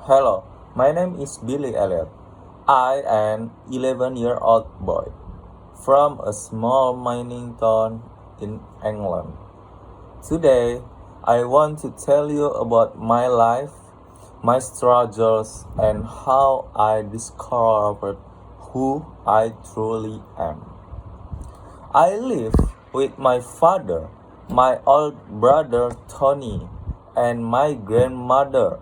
Hello, my name is Billy Elliot. I am 11-year-old boy from a small mining town in England. Today, I want to tell you about my life, my struggles, and how I discovered who I truly am. I live with my father, my old brother Tony, and my grandmother.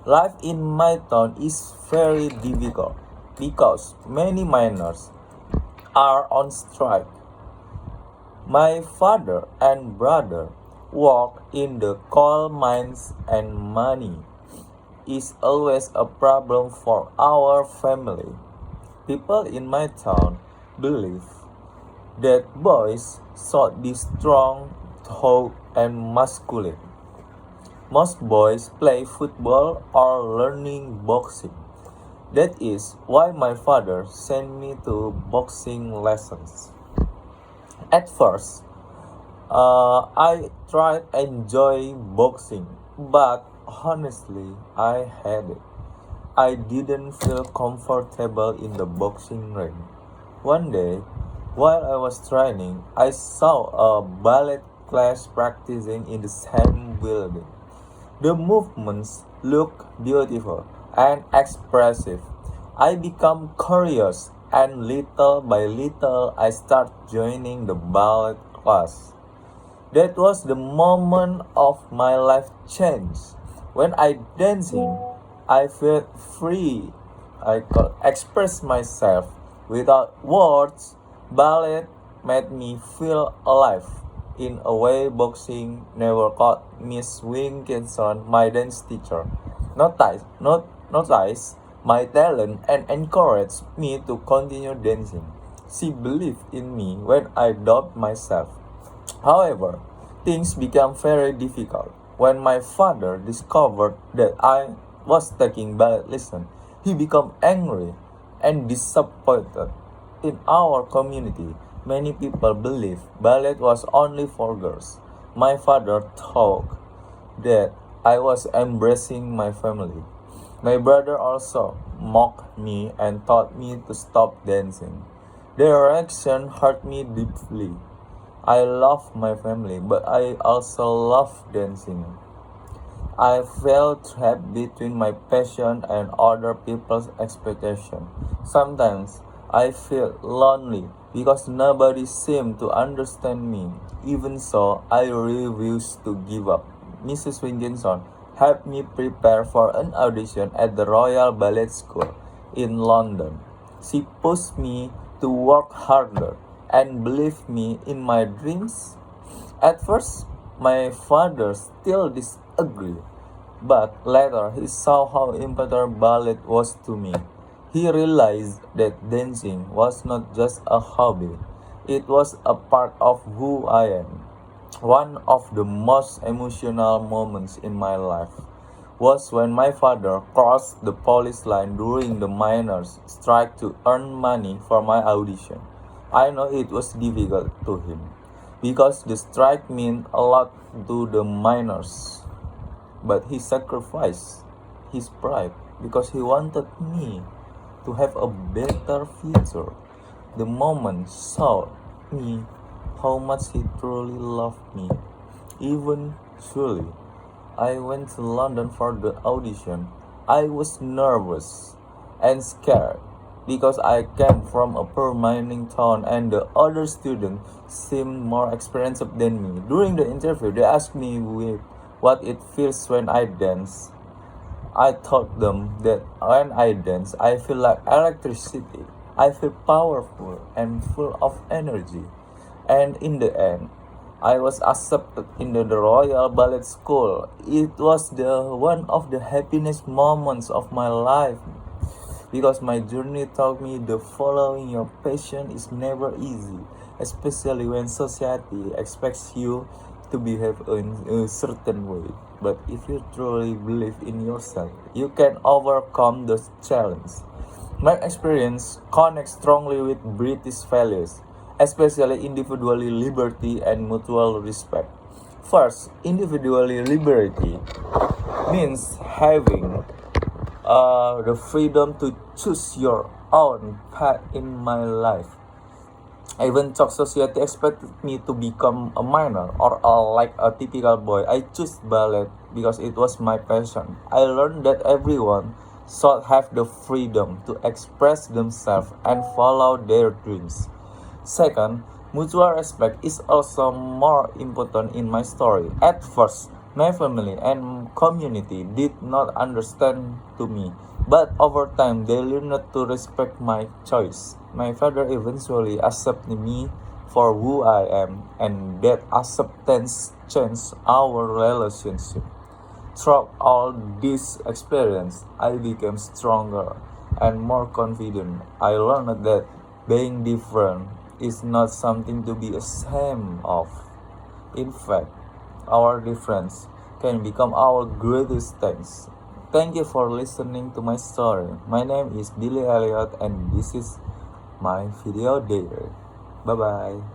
Life in my town is very difficult because many miners are on strike. My father and brother work in the coal mines and money is always a problem for our family. People in my town believe that boys should be strong, tough, and masculine. Most boys play football or learning boxing. That is why my father sent me to boxing lessons. At first, I tried enjoying boxing, but honestly, I had it. I didn't feel comfortable in the boxing ring. One day, while I was training, I saw a ballet class practicing in the same building. The movements look beautiful and expressive. I become curious and little by little I start joining the ballet class. That was the moment of my life change. When I dancing, I felt free. I could express myself without words. Ballet made me feel alive. In a way, boxing never caught. Miss Wilkinson, my dance teacher, noticed my talent and encouraged me to continue dancing. She believed in me when I doubted myself. However, things became very difficult. When my father discovered that I was taking ballet lessons, he became angry and disappointed. In our community, many people believe ballet was only for girls. My father thought that I was embracing my family. My brother also mocked me and taught me to stop dancing. Their reaction hurt me deeply. I love my family, but I also love dancing. I felt trapped between my passion and other people's expectation. Sometimes I feel lonely because nobody seemed to understand me. Even so, I refused to give up. Mrs. Wilkinson helped me prepare for an audition at the Royal Ballet School in London. She pushed me to work harder and believe me in my dreams. At first, my father still disagreed, but later he saw how important ballet was to me. He realized that dancing was not just a hobby, it was a part of who I am. One of the most emotional moments in my life was when my father crossed the police line during the miners' strike to earn money for my audition. I know it was difficult to him because the strike meant a lot to the miners, but he sacrificed his pride because he wanted me to have a better future. The moment showed me how much he truly loved me. Eventually, I went to London for the audition. I was nervous and scared because I came from a poor mining town and the other students seemed more experienced than me. During the interview, they asked me what it feels when I dance. I told them that when I dance, I feel like electricity. I feel powerful and full of energy. And in the end, I was accepted into the Royal Ballet School. It was one of the happiest moments of my life because my journey taught me that following your passion is never easy, especially when society expects you to behave in a certain way. But if you truly believe in yourself, you can overcome those challenges. My experience connects strongly with British values, especially individual liberty and mutual respect. First, individual liberty means having the freedom to choose your own path in my life. Even though society expected me to become a miner or like a typical boy, I chose ballet because it was my passion. I learned that everyone should have the freedom to express themselves and follow their dreams. Second, mutual respect is also more important in my story. At first, my family and community did not understand to me, but over time they learned to respect my choice. My father eventually accepted me for who I am, and that acceptance changed our relationship. Through all this experience, I became stronger and more confident. I learned that being different is not something to be ashamed of. In fact, our difference can become our greatest strength. Thank you for listening to my story. My name is Billy Elliot and this is my video diary. Bye bye.